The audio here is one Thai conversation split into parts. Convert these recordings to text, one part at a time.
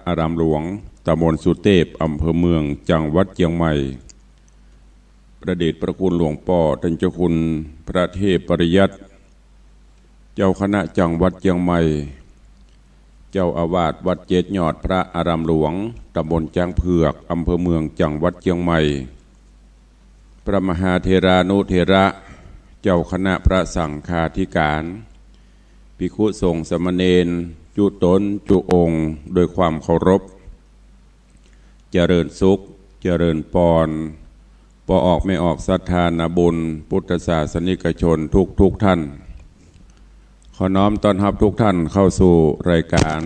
อารามหลวงตำบลสุเทพอำเภอเมืองจังหวัดเชียงใหม่ประเดชพระคุณหลวงพ่อท่านเจ้าคุณพระเทพปริยัติเจ้าคณะจังหวัดเชียงใหม่เจ้าอาวาสวัดเจ็ดยอดพระอารามหลวงตำบลจางเผือกอำเภอเมืองจังหวัดเชียงใหม่พระมหาเถรานุเถระเจ้าคณะพระสังฆาธิการภิกขุสงฆ์สามเณรจุตนจุองค์โดยความเคารพเจริญสุขเจริญปอนปออกไม่ออกศรัทธานาบุญพุทธศาสนิกชนทุกท่านขอน้อมต้อนรับทุกท่านเข้าสู่รายการ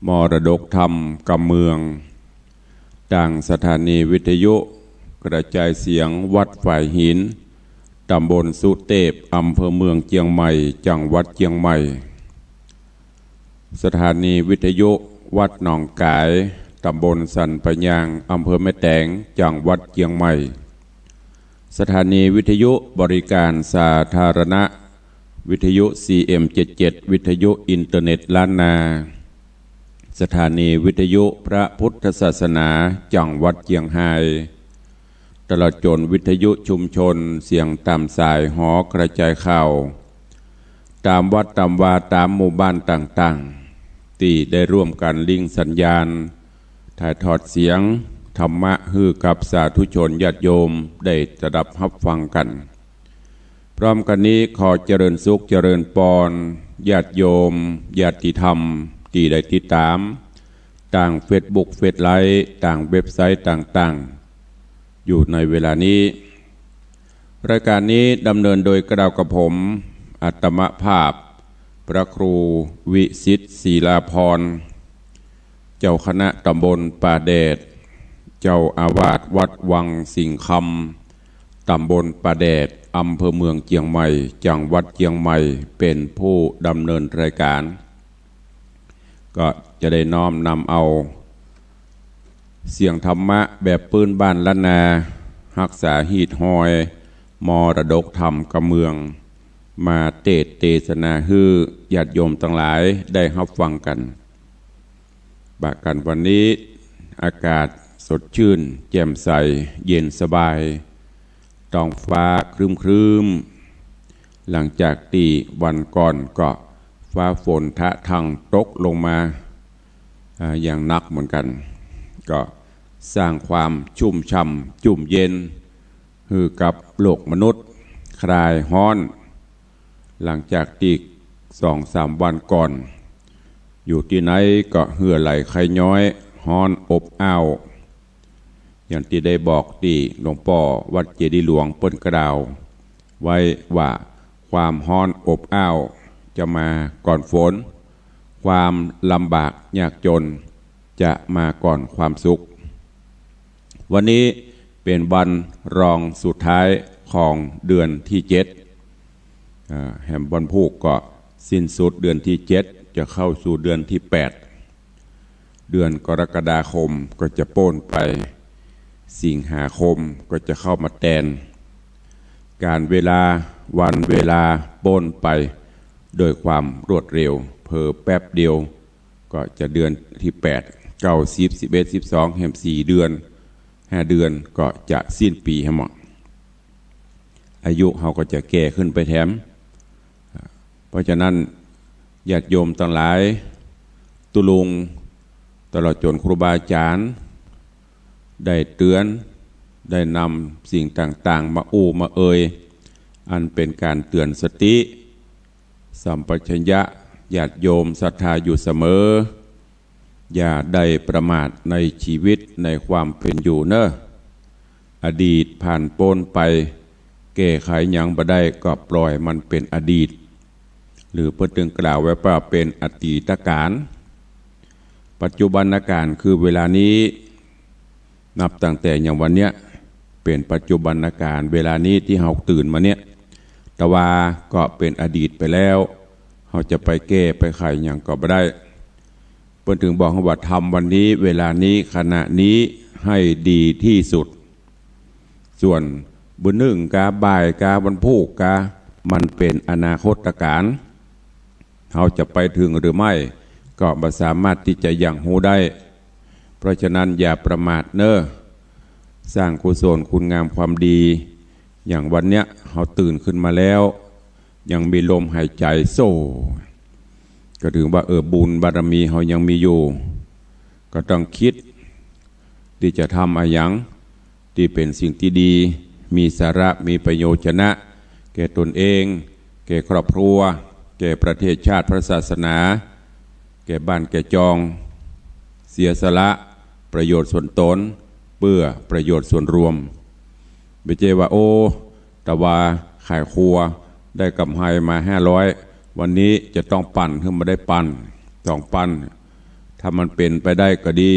มรดกธรรมกำเมืองดังสถานีวิทยุกระจายเสียงวัดฝ่ายหินตำบลสุเทพอำเภอเมืองเชียงใหม่จังหวัดเชียงใหม่สถานีวิทยุวัดหนองกายตำบลสันปะยางอำเภอแม่แตงจังหวัดเชียงใหม่สถานีวิทยุบริการสาธารณะวิทยุ CM77 วิทยุอินเทอร์เน็ตล้านนาสถานีวิทยุพระพุทธศาสนาจังหวัดเชียงรายตลอดจนวิทยุชุมชนเสียงตามสายหอกระจายข่าวตามวัดตามวาตามหมู่บ้านต่างๆที่ได้ร่วมกันลิงสัญญาณถ่ายทอดเสียงธรรมะฮือกับสาธุชนญาติโยมได้จะรับรับฟังกันพร้อมกันนี้ขอเจริญสุขเจริญปอนญาติโยมญาติธรรมที่ได้ติดตามต่างเฟซบุ๊กเฟซไลน์ต่างเว็บไซต์ต่างๆอยู่ในเวลานี้รายการนี้ดำเนินโดยกระดาวกับผมอัตมภาพพระครูวิสิทธิ์ศีลาภรณ์เจ้าคณะตำบลป่าแดดเจ้าอาวาสวัดวังสิงห์คำตำบลป่าแดดอำเภอเมืองเชียงใหม่จังหวัดเชียงใหม่เป็นผู้ดำเนินรายการก็จะได้น้อมนำเอาเสียงธรรมะแบบปืนบ้านล้านนารักษาหีดหอยมรดกธรรมกำเมืองมาเทศนาฮือญาติโยมทั้งหลายได้รับฟังกันบากันวันนี้อากาศสดชื่นแจ่มใสเย็นสบายท้องฟ้าครึ้มหลังจากที่วันก่อนก็ฟ้าฝนทะทังตกลงมาอย่างหนักเหมือนกันก็สร้างความชุ่มช่ำจุ่มเย็นฮือกับโลกมนุษย์คลายฮ้อนหลังจากที่2-3 วันก่อนอยู่ที่ไหนก็เหื่อไหลไข้ย้อยฮ้อนอบอ้าวอย่างที่ได้บอกที่หลวงพ่อวัดเจดีย์หลวงเปิ้นกระดาวไว้ว่าความฮ้อนอบอ้าวจะมาก่อนฝนความลำบากยากจนจะมาก่อนความสุขวันนี้เป็นวันรองสุดท้ายของเดือนที่7แห่งวันพุธก็สิ้นสุดเดือนที่7จะเข้าสู่เดือนที่8เดือนกรกฎาคมก็จะโป้นไปสิงหาคมก็จะเข้ามาแทนการเวลาวันเวลาโป้นไปโดยความรวดเร็วเผลอแป๊บเดียวก็จะเดือนที่8 9 10 11 12แห่ง4 เดือน5 เดือนก็จะสิ้นปีให้หมดอายุเขาก็จะแก่ขึ้นไปแถมเพราะฉะนั้นญาติโยมทั้งหลายตุลุงตลอดจนครูบาอาจารย์ได้เตือนได้นำสิ่งต่างๆมามาอันเป็นการเตือนสติสัมปชัญญะญาติโยมศรัทธาอยู่เสมออย่าได้ประมาทในชีวิตในความเป็นอยู่เนอะอดีตผ่านพ้นไปแก้ไขยังบ่ได้ก็ปล่อยมันเป็นอดีตหรือเพื่อถึงกล่าวไว้ว่าเป็นอดีตการปัจจุบันการคือเวลานี้นับตั้งแต่อย่างวันเนี้ยเป็นปัจจุบันการเวลานี้ที่เราตื่นมาเนี้ยแต่ว่าก็เป็นอดีตไปแล้วเราจะไปแก้ไปไขอย่างก็ไม่ได้เพื่อถึงบอกว่าทำวันนี้เวลานี้ขณะนี้ให้ดีที่สุดส่วนบุญหนึ่งกาบ่ายกาวันพุธกามันเป็นอนาคตการเราจะไปถึงหรือไม่ ก็บ่สามารถที่จะยังหูได้เพราะฉะนั้นอย่าประมาทเน้อสร้างกุศลคุณงามความดีอย่างวันเนี้ยเราตื่นขึ้นมาแล้วยังมีลมหายใจโซ่ก็ถือว่าบุญบารมีเรายังมีอยู่ก็ต้องคิดที่จะทำอะไรอย่างที่เป็นสิ่งที่ดีมีสาระมีประโยชน์นะแก่ตนเองแก่ครอบครัวแก่ประเทศชาติพระศาสนาแก่บ้านแก่จองเสียสละประโยชน์ส่วนตนเพื่อประโยชน์ส่วนรวมไม่ใช่ว่าแต่ว่าขายครัวได้กำไรมา500วันนี้จะต้องปั่นขึ้นมาได้ปั่นต้องปั่นถ้ามันเป็นไปได้ก็ดี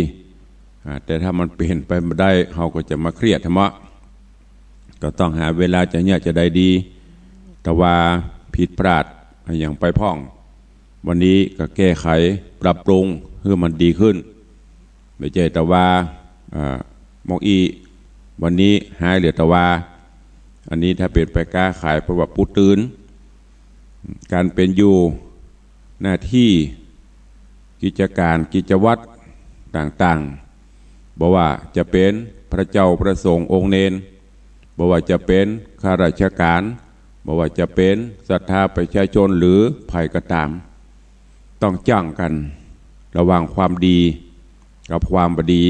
แต่ถ้ามันเป็นไปไม่ได้เขาก็จะมาเครียดธรรมะก็ต้องหาเวลาจะได้ดีแต่ว่าผิดพลาดอย่างไปพ่องวันนี้ก็แก้ไขปรับปรุงเพื่อมันดีขึ้นไม่ใช่แต่ว่ามองอีวันนี้หายเหลือแต่ว่าอันนี้ถ้าเป็นไปกล้าขายเพราะว่าปูตื่นการเป็นอยู่หน้าที่กิจการกิจวัตรต่างๆบอกว่าจะเป็นพระเจ้าพระสงฆ์องค์เนนบอกว่าจะเป็นข้าราชการบอกว่าจะเป็นศรัทธาประชาชนหรือภัยก็ตามต้องจ้างกันระหว่างความดีกับความบดี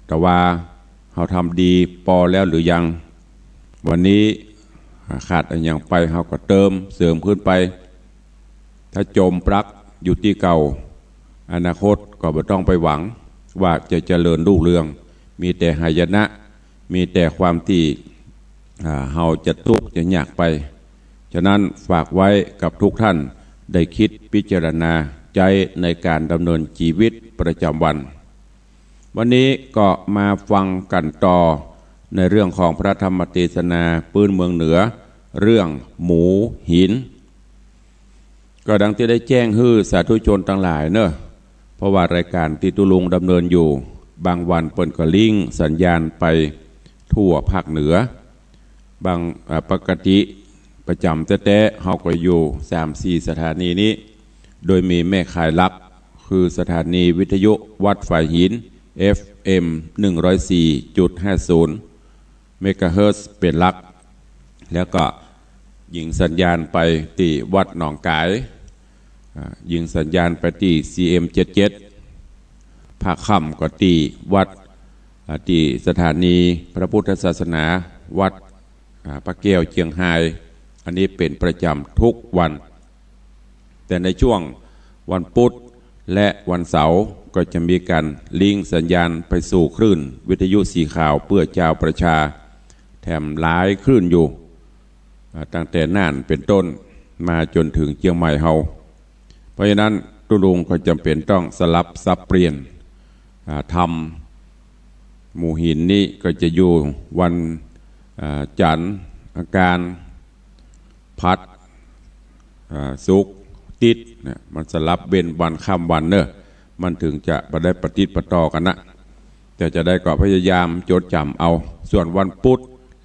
แต่ว่าเขาทำดีพอแล้วหรือยังวันนี้ขาดอะไรอย่างไปเขาก็เติมเสริมขึ้นไปถ้าจมปลักอยู่ที่เก่าอนาคตก็ไม่ต้องไปหวังว่าจะเจริญรุ่งเรืองมีแต่หายนะมีแต่ความที่เราจะทุกข์จะยากไปฉะนั้นฝากไว้กับทุกท่านได้คิดพิจารณาใจในการดำเนินชีวิตประจำวันวันนี้ก็มาฟังกันต่อในเรื่องของพระธรรมเทศนาปื้นเมืองเหนือเรื่องหมูหินก็ดังที่ได้แจ้งฮื้อสาธุชนทั้งหลายเนอะเพราะว่ารายการที่ตุลุงดำเนินอยู่บางวันเปิ่นก็ลิงก์สัญญาณไปทั่วภาคเหนือบางปกติประจำแต่เฮาก็อยู่ 3-4 สถานีนี้โดยมีแม่ข่ายลับคือสถานีวิทยุวัดฝ่ายหิน FM 104.50 เมกะเฮิรตซ์เป็นหลักแล้วก็ยิงสัญญาณไปที่วัดหนองกายยิงสัญญาณไปที่ CM77 ภาคค่ำก็ที่วัดที่สถานีพระพุทธศาสนาวัดพระแก้วเชียงไฮ้อันนี้เป็นประจำทุกวันแต่ในช่วงวันพุธและวันเสาร์ก็จะมีการลิงก์สัญญาณไปสู่คลื่นวิทยุสีขาวเพื่อเจ้าประชาแถมหลายคลื่นอยู่ตั้งแต่น่านเป็นต้นมาจนถึงเชียงใหม่เฮาเพราะฉะนั้นตุลุงก็จำเป็นต้องสลับสับเปลี่ยนทำหมู่หินนี้ก็จะอยู่วันจันทร์อาการพัดสุกติดเนี่ยมันสลับเว้นวันข้ามวันเนอะมันถึงจะได้ปฏิปต่อกันนะแต่จะได้ก็พยายามจดจำเอาส่วนวันพุธ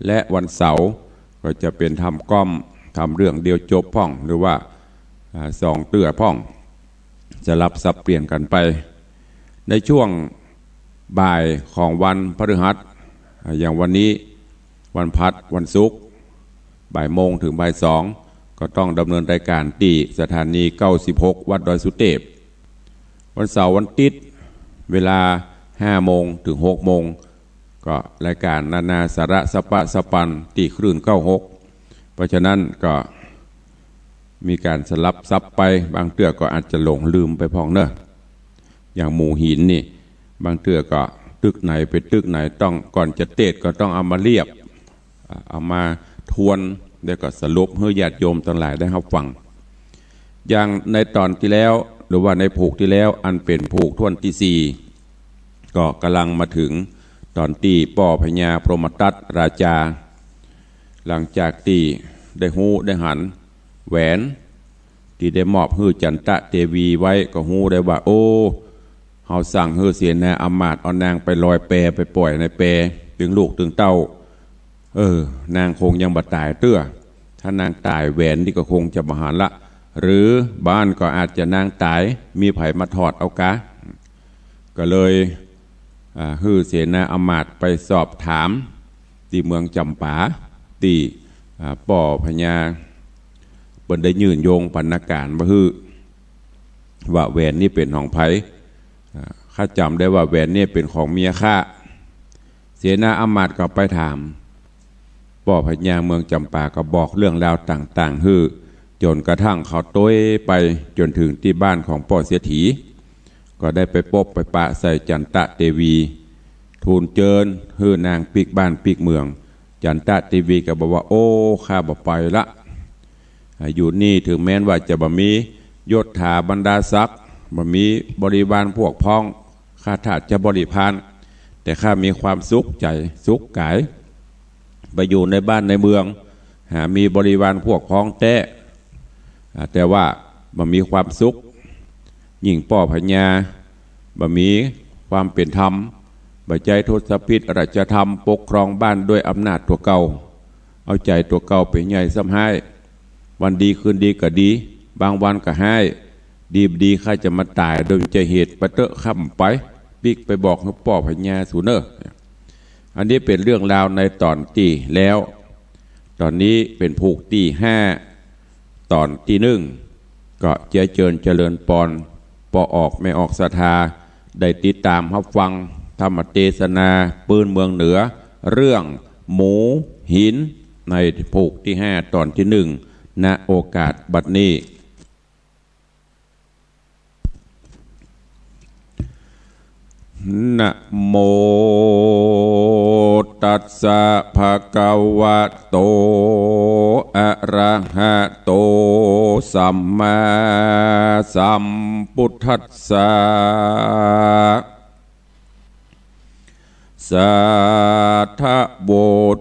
และวันเสาร์ก็จะเป็นทำก้อมทำเรื่องเดียวจบพ่องหรือว่าสองเตื้อพ่องจะรับสับเปลี่ยนกันไปในช่วงบ่ายของวันพฤหัสอย่างวันนี้วันพัดวันศุกร์บ่ายโมงถึงบ่ายสองก็ต้องดำเนินรายการที่สถานี96วัดดอยสุเทพวันเสาร์วันติดเวลา5โมงถึง6โมงก็รายการนานาสาระสปะสปันที่คลื่น96เพราะฉะนั้นก็มีการสลับซับไปบางเตื้อก็อาจจะหลงลืมไปพองเนอะอย่างหมู่หินนี่บางเตื้อก็ตึกไหนไปตึกไหนต้องก่อนจะเตะก็ต้องเอามาเรียบเอามาทวนแล้วก็สรุปให้ญาติโยมทั้งหลายได้รับฟังอย่างในตอนที่แล้วหรือว่าในผูกที่แล้วอันเป็นผูกทวนที่4ก็กำลังมาถึงตอนที่ป่อพญาพรหมทัตราชาหลังจากที่ได้หูได้หันแหวนที่ได้มอบให้จันตะเทวีไว้ก็หูได้ว่าโอ้เฮาสั่งให้เสียนาอำมาตย์เอานางไปลอยแพไปปล่อยในแพถึงลูกถึงเต้านางคงยังบ่ตายเตื้อถ้านางตายแหวนนี่ก็คงจะมหาละ หรือบ้านก็อาจจะนางตายมีไผมาถอดเอากะก็เลยฮือเสนาอมาตย์ไปสอบถามที่เมืองจำปาที่ป่อพญาเปิ่นได้ยืนโยงปรรณการว่าฮือว่าแหวนนี่เป็นของไผข้าจำได้ว่าแหวนนี่เป็นของเมียข้าเสนาอมาตย์ก็ไปถามป่อพญาเมืองจำปาก็บอกเรื่องราวต่างๆฮือจนกระทั่งเขาต้วยไปจนถึงที่บ้านของป่อเสียถีก็ได้ไปพบไปปะใส่จันตะเทวีทูลเจิญฮือนางปีกบ้านปีกเมืองจันตะเทวีก็บอกว่าโอ้ข้าบ่ไปละอยู่นี่ถึงแม้นว่าจะบ่มียศถาบรรดาศักดิ์บ่มีบริวารพวกพ้องข้าถ้าจะบริพารแต่ข้ามีความสุขใจสุขกายไปอยู่ในบ้านในเมืองมีบริวารพวกพ้องแต่ว่าบ่มีความสุขยิ่งป่อพญาบ่มีความเป็นธรรมบ่ใจทศพิษราชธรรมปกครองบ้านด้วยอำนาจตัวเก่าเอาใจตัวเก่าไปใหญ่ซ้ำให้วันดีคืนดีก็ดีบางวันก็ให้ดีข้าจะมาตายโดยใจเหตุประเตอะข้ามไปปิกไปบอกให้ป่อพญาสูเนออันนี้เป็นเรื่องราวในตอนที่แล้วตอนนี้เป็นผูกที่5ตอนที่1ก็เจริญปอนปออกไม่ออกศรัทธาได้ติดตามรับฟังธรรมเทศนาปืนเมืองเหนือเรื่องหมูหินในผูกที่5ตอนที่1ณโอกาสบัดนี้นะโมตัสสะภะคะวะโตอะระหะโตสัมมาสัมพุทธัสสะสัทธะโว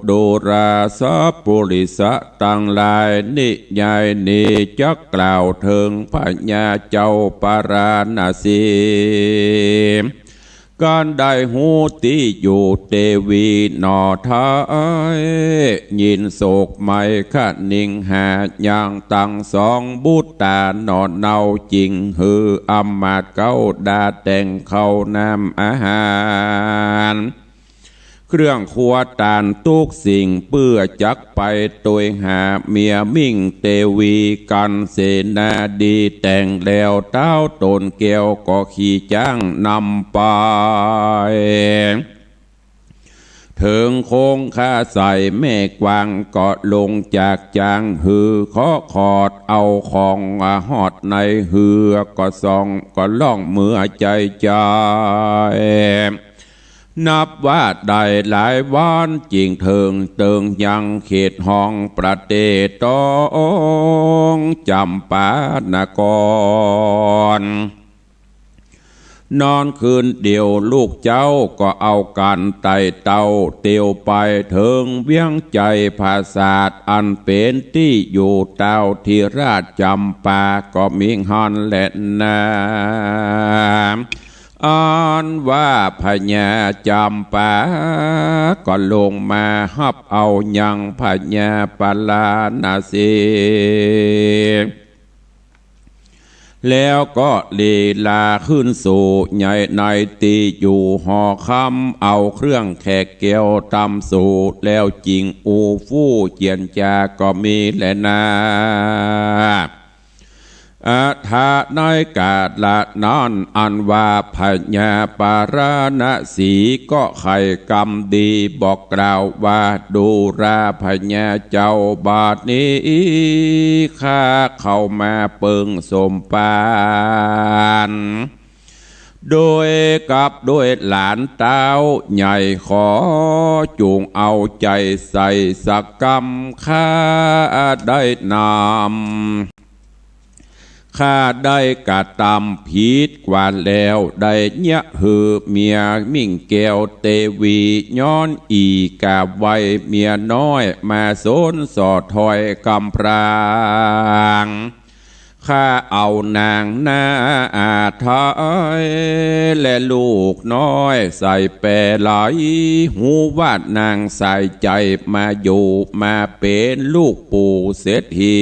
โดราสัพปุริสะตั้งหลายนิยายนิจักกล่าวถึงพญาเจ้าปาราณสีการได้หูตีอยู่เตวีนอท้ายยินโศกไม่ขะนิ่งหาอย่างตั้งสองบุตตานอนเนาจริงฮืออำมาตเก้าดาแต่งเข้านำอาหารเครื่องครัวตานทุกสิ่งเพื่อจักไปตัวหาเมียมิ่งเตวีกันเสนาดีแต่งแล้วเต้าตนเกียวก็ขี่จ้างนำไปถึงโค้งข้าใส่แม่กวางก็ลงจากจางหือขอขอดเอาของหอดในหือก็ส่องก็ล่องมือใจใจนับว่าได้หลายวันจริงเถิงเติงยังเขตห้องประเทศตองจำปานกรนอนคืนเดียวลูกเจ้าก็เอากันไต่เต้าเตียวไปถึงเวียงใจภาษาทอันเป็นที่อยู่เต้าที่ราชจำปาก็มีฮอนและนาอันว่าพญาจำปาก็ลงมาฮับเอายังพญาปลาณสีแล้วก็ลีลาขึ้นสู่ใหญ่ในตีอยู่หอคำเอาเครื่องแขกเกี่ยวตำสู่แล้วจริงอูฟู่เจียนจาก็มีแลนาอาทาในกาดละนอนอันว่าพญาปาราณสีก็ไข่กรรมดีบอกกล่าวว่าดูราพญาเจ้าบาดนี้ข้าเข้ามาเปิงสมปานโดยกับด้วยหลานเต้าใหญ่ขอจูงเอาใจใส่สักกรรมข้าได้นำข้าได้กระทำผิดกว่าแล้วได้เนี้ยหือเมียมิ่งแก้วเตวีย้อนอีกาไว้เมียน้อยมาโซนสอดถอยกำพรางข้าเอานางนาอาทายและลูกน้อยใส่แปรไหลหูวาดนางใส่ใจมาอยู่มาเป็นลูกปู่เศรษฐี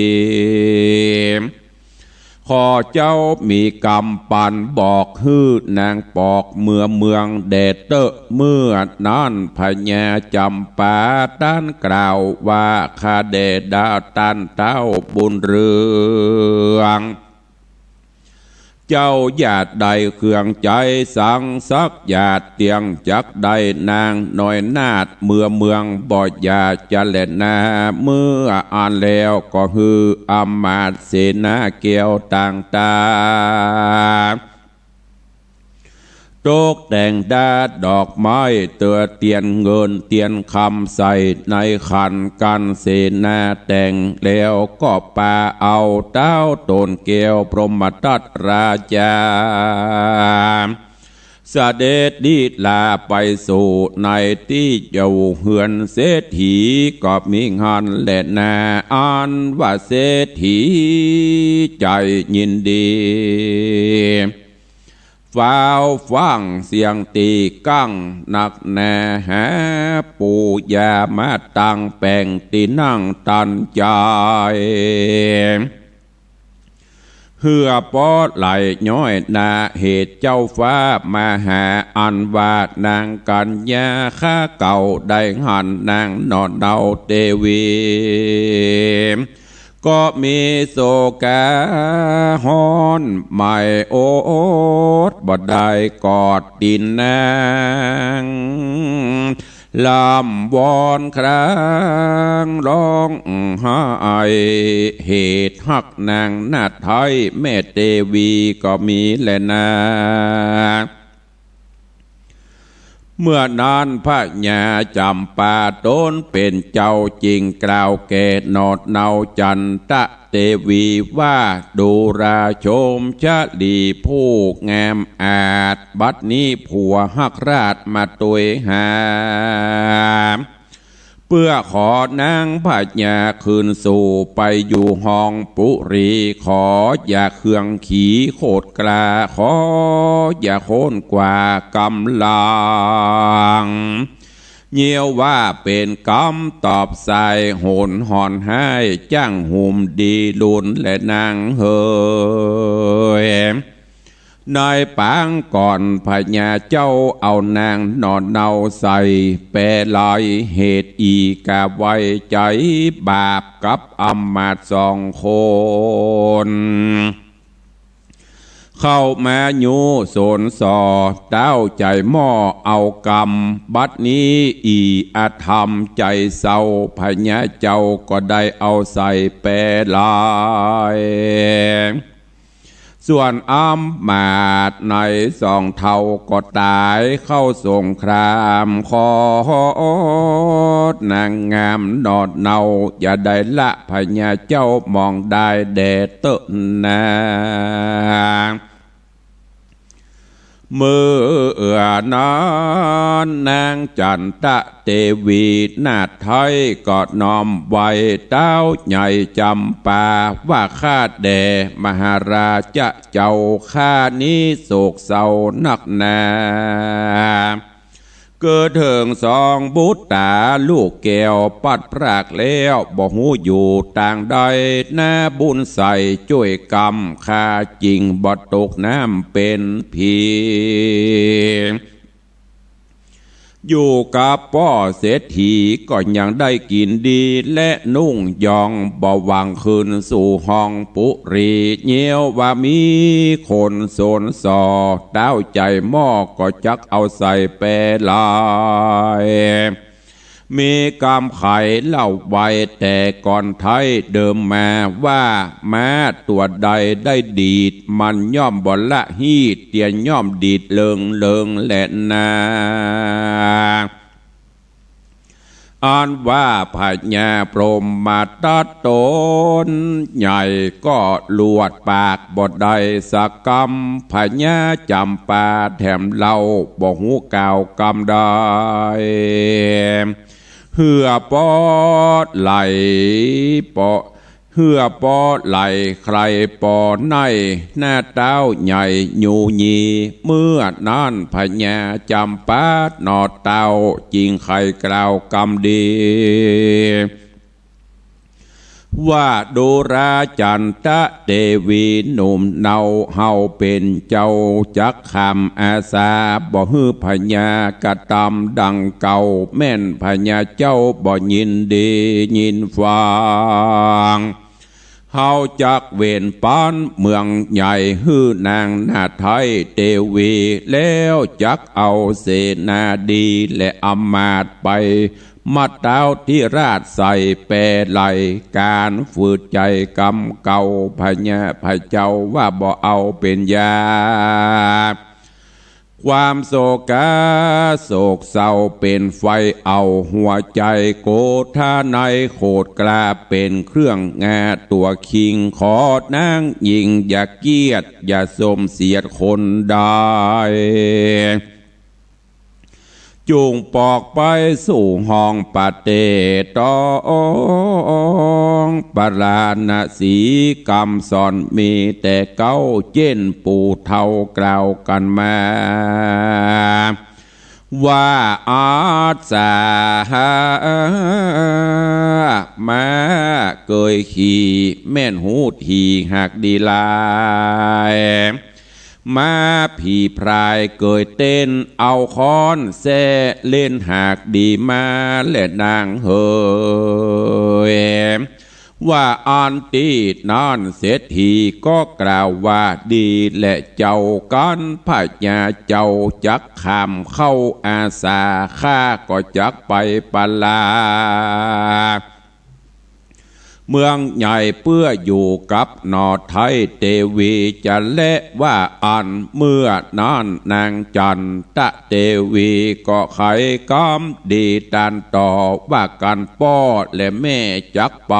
ขอเจ้ามีกรรมปันบอกฮื้อนางปอกเมืองเดชเตอเมื่อนั้นพญาจำปาด้านกล่าวว่าข้าเดชดาวตันเต้าบุญเรืองเจ้าญาติใดเครื่องใจสังสักญาติเตียงจักใดนางหน่อยนาดเมืองบ่อยาจะเล่นนาเมื่ออ่านแล้วก็ฮืออำมาตย์เสนาเกี่ยวต่างตาโตกแต่งดาดอกไม้เตือเตียนเงินเตียนคำใส่ในขันกันเสนาแต่งแล้วก็ปาเอาเต้าตนเกลียวพรหมทัตราชาเสด็จดีลาไปสู่ในที่เจ้าเฮือนเศรษฐีก็มีงานและนาอ่านว่าเศรษฐีใจยินดีฟ้าวฟังเสียงตีกั้งหนักแน่หาปูยามาตังแป่งตีนั่งตันใจเหือปอดไหลย้อยนาเหตุเจ้าฟ้ามาหาอันวาดนางกัญญาข้าเก่าได้หันนางนอนเดาเตวีก็มีโศกาฮอนไม่โอดบ่ได้กอดดินนางลำวอนครางร้องหายเหตุหักนางนาไทยแม่เตวีก็มีแลนาเมื่อนานพระญาจำปาโตนเป็นเจ้าจริงกล่าวแก่นอดเนาจันตะเตวีว่าดูราชมชะลีผู้งามอาจบัดนี้ผัวหักราชมาตุยหาเพื่อขอนางพระญาคืนสู่ไปอยู่ห้องปุรีขออย่าเคืองขีโคดกลาขออย่าโค่นกว่ากำลังเยี่ยวว่าเป็นกำตอบใส่โหนหอนให้จ้างหุมดีลุนและนางเฮยนายปางก่อนพญาเจ้าเอานางนอนเนาใส่แปรลอยเหตุอีกาไว้ใจบาปกับอำมาตย์สองคนเข้ามาอยู่โสนสอเต้าใจหม้อเอากรรมบัดนี้อีอาธรรมใจเศร้าพญาเจ้าก็ได้เอาใส่แปรลอยส่วนอ้ำมาดในสองเท่าก็ตายเข้าสงครามขอนางงามนอดเนาอย่าได้ละพญาเจ้ามองได้แดดเตอะนาเมื่อนานนางจันตะเตวีนาถไทยก็น้อมไว้เต้าใหญ่จำปาว่าข้าแด่มหาราชเจ้าข้านี้โศกเศร้านักหนาเกิดเถิงสองบุตรตาลูกแก้วปัดพรากแล้วบ่หูอยู่ต่างใดหน้าบุญใส่ช่วยกรรมข้าจริงบ่ตกน้ำเป็นผีอยู่กับพ่อเศรษฐีก็ยังได้กินดีและนุ่งยองบ่หวังคืนสู่ห้องปุรีเยี่ยวว่ามีคนโสนสอเต้าใจหม้อก็จักเอาใส่แปรลายมีกรรมไขเล่าไว้แต่ก่อนไทยเดิมมาว่าแม้ตัวใดได้ดีดมันย่อมบ่ละฮีดเตียนย่อมดีดเลิงและนาอ่านว่าพญาพรหมทัตโตนใหญ่ก็ลวดปากบ่ได้สักกรรมพญาจำปาแถมเล่าบ่หูกล่าวกรรมได้เหือปอดไหลปอเหือปอดไหลใครปอในหน้าเต้าใหญ่ยูยีเมื่อนั้นพญาจำปานอดเต้าจริงใครกล่าวกรรมดี ว่าดูราจันตะเทวีหนุ่มเนาเฮาเป็นเจ้าจักคำอาสาบ่ฮือพญากะตำดังเก่าแม่นพญาเจ้าบ่ยินดียินฟังเฮาจักเวนปานเมืองใหญ่ฮื้อนางนาไทยเทวีแล้วจักเอาเสนาดีและอำมาตย์ไปมาดาวที่ราชใส่แปรไหลการฝืดใจกำเก่าพญาพเจ้าว่าบ่เอาเป็นยาความโศกาโศกเศร้าเป็นไฟเอาหัวใจโกธาในโคดกล้าเป็นเครื่องงาตัวคิงขอนางยิงอย่าเกียดอย่าสมเสียดคนได้จูงปอกไปสู่ห้องปะเตตองปราณสีกรรมสอนมีแต่เก้าเจนปู่เท่ากล่าวกันมาว่าอาสามาเกยขี่แม่นหูทีหักดีลายมาผีพรายเกยเต้นเอาค้อนแซ่เล่นหากดีมาและนางเฮยว่าอันตีนานเศรษฐีก็กล่าวว่าดีและเจ้ากันพญาเจ้าจักขามเข้าอาสาข้าก็จักไปปลาเมืองใหญ่เพื่ออยู่กับนอไทยเทวีจะเละว่าอันเมื่อนานนางจันตะเทวีก็ไขกำดีตันต่อว่ากันป้อและแม่จักไป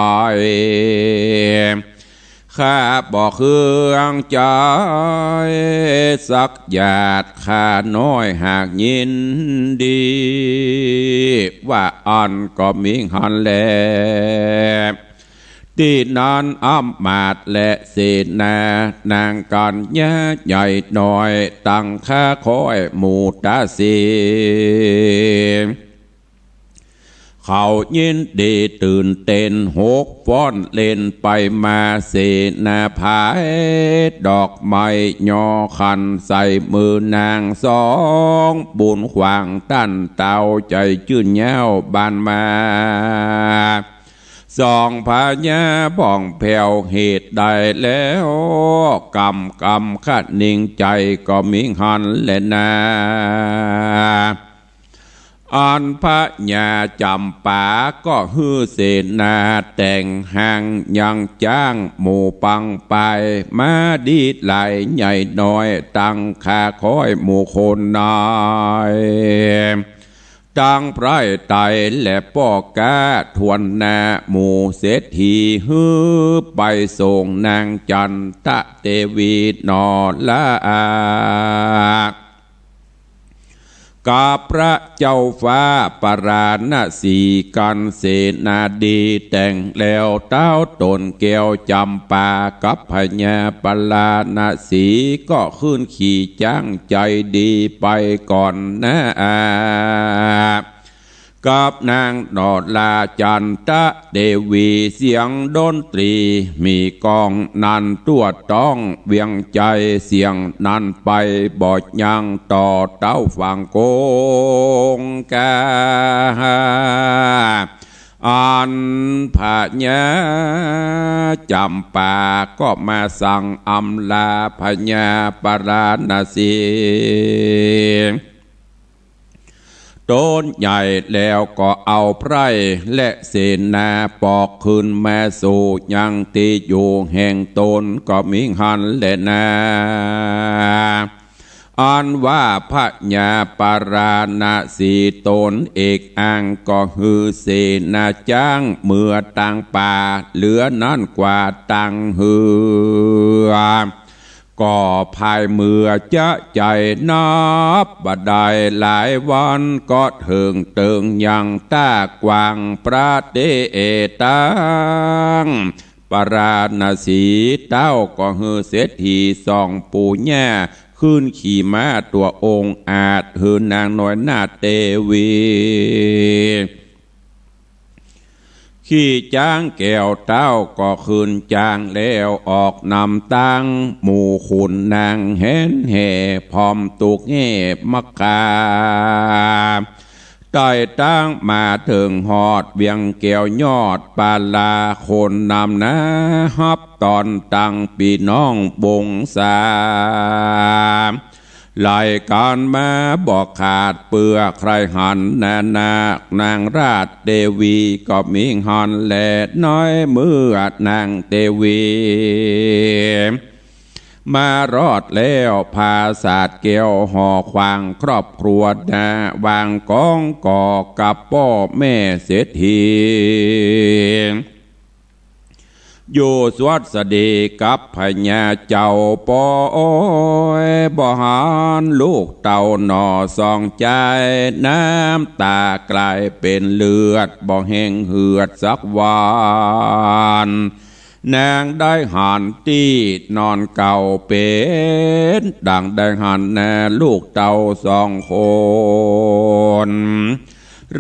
ข้าบอกเครื่องใจสักหยาดข้าน้อยหากยินดีว่าอันก็มิหันแลที่นานอ้ำมาดและเสนานางกันยะใหญ่หน่อยตั้งข้าคอยหมู่ตาสีเขายินดีตื่นเต้นหกฟ้อนเล่นไปมาเสนาพายดอกไม้ย่อคันใส่มือนางสองบุญขวางตั้นเต้าใจจื่นแย้วบานมาสองพญาบ้องแผ่วเหตุใดแล้วกำขัดนิ่งใจก็มิหันและนาอันพระญาจำป่าก็ฮือเสนาแต่งห่างยังจ้างหมู่ปังไปมาดีดไหลใหญ่น้อยตั้งข้าคอยหมู่คนนายตั้งไพรไตและป้อกาทวนนาหมู่เศรษฐีฮือไปส่งนางจันตะเทวีนอละกับพระเจ้าฟ้าปราณสีกันเสนาดีแต่งแล้วเต้าตนแก้วจำปากับพญาปราณสีก็ขึ้นขี่จ้างใจดีไปก่อนนะกับนางนอลาจันตะเทวีเสียงดนตรีมีกองนันตัวต้องเวียงใจเสียงนั้นไปบอดยังต่อเต้าฝั่งโกงกาอันพญาจำปาก็มาสั่งอำลาพญาปราณสีต้นใหญ่แล้วก็เอาไพรและเสนาปอกขึ้นมาสู่ยังตีอยู่แห่งตนก็มิหันและนาอันว่าพระญาปราณสีตนเอกอังก็ฮือเสนาจ้างเมื่อตังป่าเหลือนั่นกว่าตังฮือก็ภายเมื่อจะใจนับบัดใดหลายวันก็ถึงเติงยังตากวางประเดตังปราณสีเต้าก็ฮือเศรษฐีสองปูแย่ขึ้นขี่ม้าตัวองค์อาจฮือนางน้อยนาเทวีข ขี้จ้างแก้วเต้าก็คืนจางแล้วออกนำตั้งหมู่ขุนนางเห็นแห่พร้อมตุกเง่มักกาได้ตั้งมาถึงหอดเวียงแก้วยอดปาลาคนนำนะฮับตอนตั้งปีน้องบงสารายการมาบอกขาดเปื่อใครหันนางราชเทวีก็มีหันแหลน้อยเมื่อนางเทวีมารอดแล้วพาศาสตร์เกี่ยวห่อควางครอบครัวนาวางกองก่อกับพ่อแม่เศรษฐีอยู่สวัสดีกับพญาเจ้าปอยบ่หานลูกเต่าหน่อสองใจน้ำตากลายเป็นเลือดบ่แห้งเหือดสักวันนางได้หันตีนอนเก่าเป็นดังได้หันแน่ลูกเต่าสองคน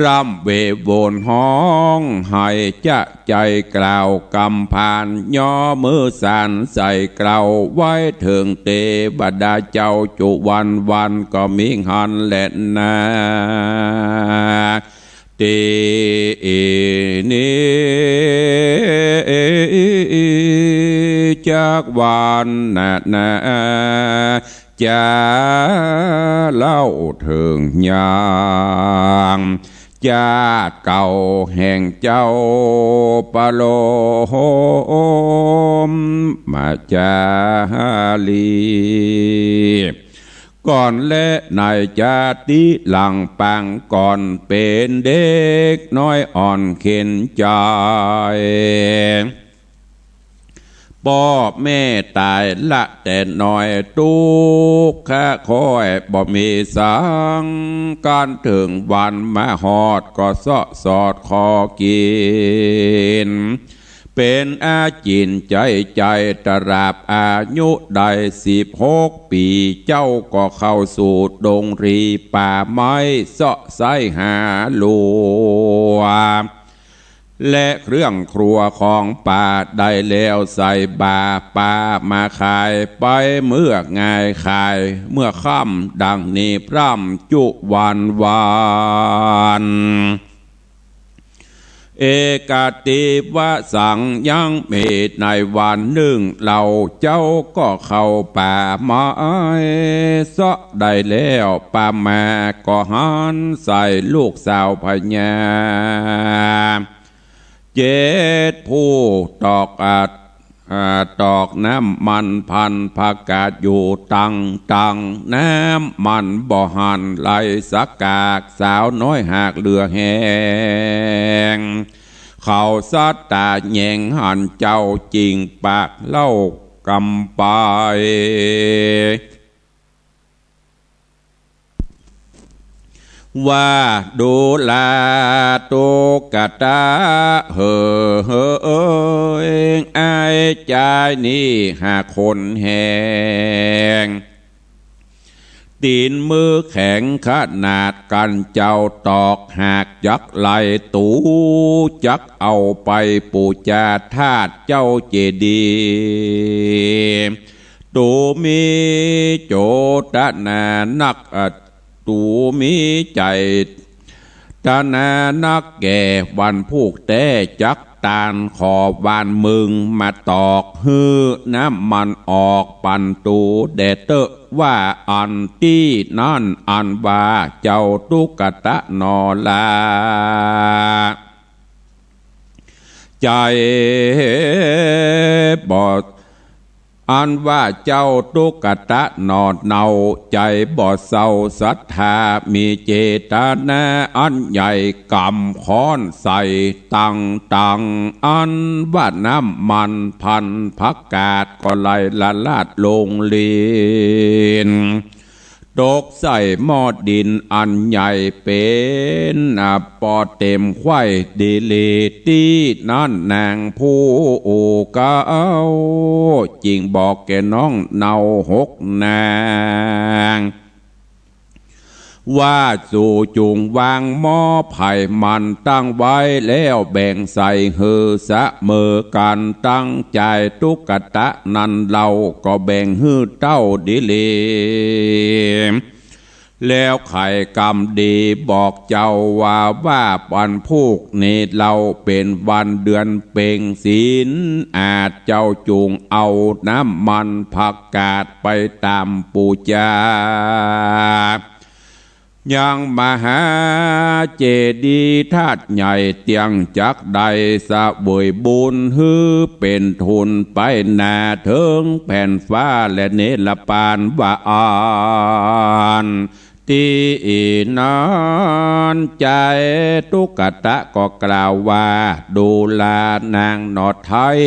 ร่ำเวโวนห้องให้จะใจกล่าวกำพานย่อมือสานใส่กล่าวไว้ถึงเทวดาเจ้าจุวันก็มีหันแหละนาเตนีจากวันนาจะเล่าถึงยางญาติเก่าแห่งเจ้าปะโลมมาจาลีก่อนและนายจาติหลังปังก่อนเป็นเด็กน้อยอ่อนเข็นใจพ่อแม่ตายละแต่น้อยตุกแค่คอยบ่มีสังการถึงวันมาหอดก็สอดคอกินเป็นอาจินใจตราบอายุได้16 ปีเจ้าก็เข้าสู่ดงรีป่าไม้เสาะไสหาลัวและเครื่องครัวของป่าได้แล้วใส่บาป่ามาขายไปเมื่อง่ายขายเมื่อค่ำดังนี้พร่ำจุวันเอกาติวะสังยังเมตในวันหนึ่งเราเจ้าก็เข้าป่าไม้เสาะได้แล้วป่ามาก็หันใส่ลูกสาวพญา7 ผู้ตอกน้ำมันพันผักกาดอยู่ตังน้ำมันบ่หันไหลสักกากสาวน้อยหากเรือแหงเขาสัตตาแยงหันเจ้าจริงปากเล่ากำไปว่าดูลาตุกตาเองไอ้ใจนี่หาคนแหงตีนมือแข็งขนาดกันเจ้าตอกหากยักไหลตูจักเอาไปปูจาธาตุเจ้าเจดีตูมีโจตนานักตูมีใจตานานักแก่วันพูกแต่จักตานขอบวานมึงมาตอกฮือน้ำมันออกปันตูเดเตอว่าอันที่นั่นอันว่าเจ้าตุกตะนอลาใจบอดอันว่าเจ้าตุกตะนอดเนาใจบ่เศร้าศรัทธามีเจตนาอันใหญ่กำค้อนใส่ตังอันว่าน้ำมันพันผักกาดก็ไหลละลาดลงเลีนตกใส่หม้อดินอันใหญ่เป็นปอเต็มไข่ดีลีตีนั่นนางผู้เก้าจริงบอกแกน้องเนา6 นาง ว่าสู่จุงวางหม้อไผ่มันตั้งไว้แล้วแบ่งใส่เฮือสะเมอกันตั้งใจตุกตะนันเราก็แบ่งฮือเต้าดิเลแล้วไข่กำดีบอกเจ้าว่าวันพูกนี้เราเป็นวันเดือนเป่งศีลอาจเจ้าจูงเอาน้ำมันผักกาดไปตามปูจายังมหาเจดีย์ธาตุใหญ่เตียงจักใดสะบวยบุญฮือเป็นทุนไปนาเถิงแผ่นฟ้าและเนรปานว่าอ่านตีนอนใจตุกตะก็กล่าวว่าดูลานางนอดไทย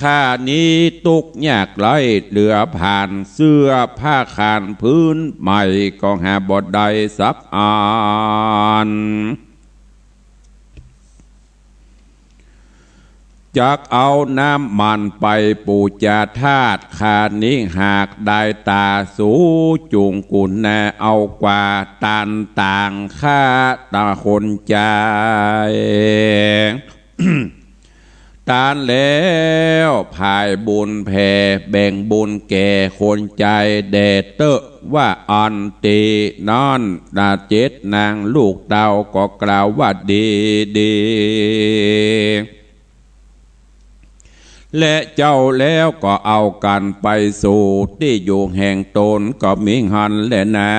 ข้านี้ตุกยากไรเหลือผ่านเสื้อผ้าขานพื้นใหม่ก็หาบดใดสักอ่านจักเอาน้ำมันไปปูจาธาตุขานี้หากได้ตาสูจุงกุลแนเอากว่าตันต่างข้าตาคนใจ ตานแล้วภายบุญแผ่แบ่งบุญแก่คนใจแดดเตอะว่าอันตีนอนนาเจ็ดนางลูกเต่าก็กล่าวว่าดีดีและเจ้าแล้วก็เอากันไปสู่ที่อยู่แห่งตนก็มิหันและนา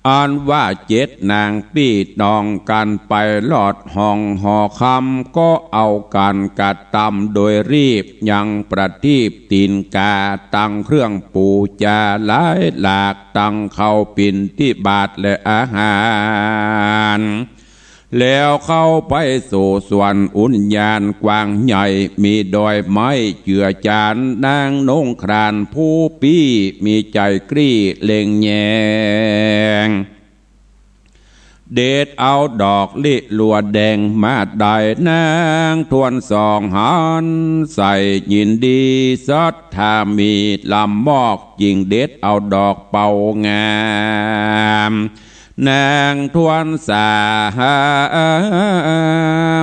อันว่าเจ็ดนางปีดองกันไปลอดห้องหอคำก็เอากันกัดตำโดยรีบยังประทีปตีนกาตั้งเครื่องปูจาหลายหลากตั้งเข้าปิ่นที่บาทและอาหารแล้วเข้าไปสู่ส่วนอุญญาณกว้างใหญ่มีดอยไม้เจือจานนางนงครานผู้ปี้มีใจกรี้เล่งแยงเด็ดเอาดอกลิลัวแดงมาได้นางทวนสองหันใส่ยินดีซอดถ้ามีลำมอกยิงเด็ดเอาดอกเป่างามนางทวนสา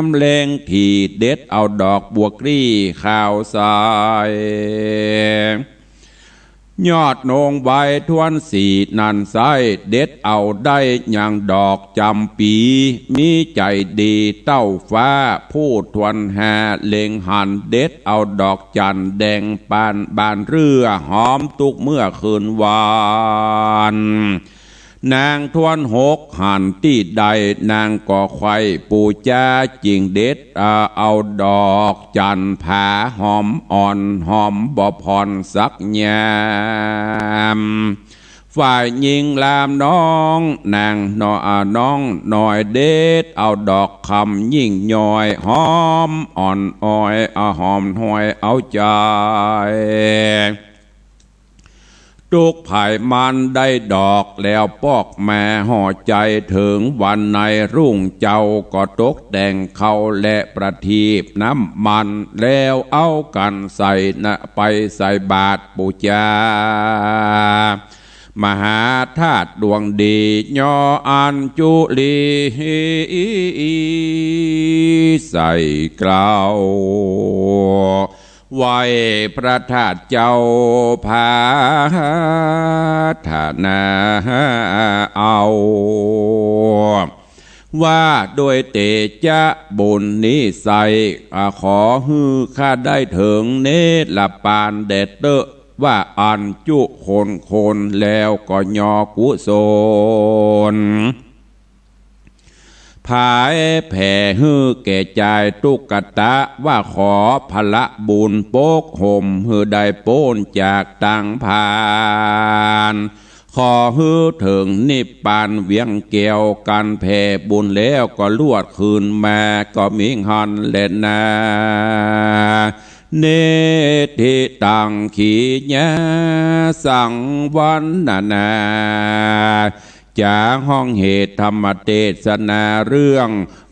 มเล่งทีเด็ดเอาดอกบัวกรีข้าวซอยยอดนงใบทวนสีนันไซเด็ดเอาได้อย่างดอกจำปีมีใจดีเต้าฟ้าพูดทวนหาเล็งหันเด็ดเอาดอกจันแดงปานบานเรือหอมตุกเมื่อคืนวานนางทวนหกหันที่ใดนางก่อไข่ปูจาจิงเด็ดเอาดอกจันผาหอมอ่อนหอมบ่พรสักยามฝ่ายยิงลามน้องนางน้องหน่อยเด็ดเอาดอกคำยิ่งย่อยหอมอ่อนอ้อยหอมหอยเอาใจตุกไผ่มันได้ดอกแล้วปอกแม่ห่อใจถึงวันในรุ่งเจ้าก็ตกแต่งเขาและประทีปน้ำมันแล้วเอากันใส่ไปใส่บาตรปูจามหาธาตุดวงดียออัญจุลีใส่กล่าวไหวพระธาตุเจ้าพาธนาเอาว่าโดยเตจาบุญนิสัยขอฮือข้าได้ถึงเนตรปานเดดเตอว่าอันจุคนแล้วก็ยอกุศลภายแผ่ฮือแก่ใจตุกตะว่าขอพละบุญโปกห่มฮือได้โป้นจากตังพานขอฮือถึงนิพพานเวียงเกี่ยวกันแผ่บุญแล้วก็ลวดคืนมาก็มิหันเล่นนาเนติตังขีญาสังวันนาจากห้องเหตุธรรมเทศนาเรื่อง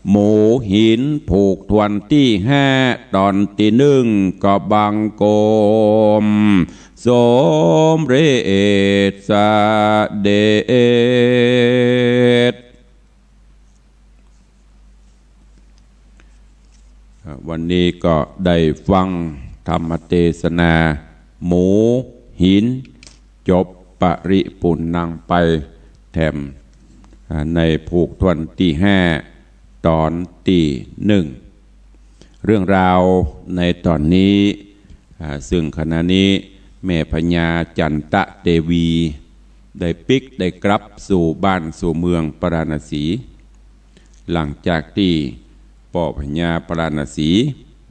หมูหินผูกทวนที่5ตอนที่1ก็บังโกม สมเรศสเดชวันนี้ก็ได้ฟังธรรมเทศนาหมูหินจบปริปุณนังไปแถมในผูกทวนที่5ตอนที่1เรื่องราวในตอนนี้ซึ่งขณะนี้แม่พญาจันตะเทวีได้ปิกได้กลับสู่บ้านสู่เมืองปราณสีหลังจากที่ป่อพญาปราณสี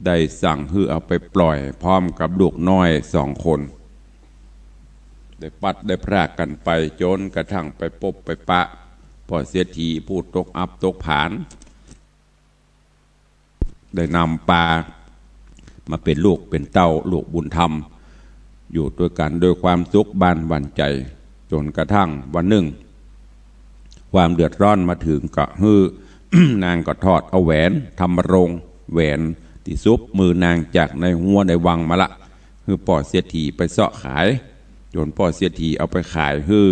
ได้สั่งให้เอาไปปล่อยพร้อมกับลูกน้อย2 คนได้ปัดได้พรากกันไปจนกระทั่งไปพบไปปะพ่อเสียทีพูดตกอับตกผานได้นำปลามาเป็นลูกเป็นเต้าลูกบุญธรรมอยู่ด้วยกันโดยความสุขบ้านหวั่นใจจนกระทั่งวันหนึ่งความเดือดร้อนมาถึงก็ฮือ นางก็ทอดเอาแหวนทำรงแหวนที่ซุบมือนางจากในหัวในวังมาละฮือป่อเสียทีไปเสาะขายจนป่อเสียทีเอาไปขายฮือ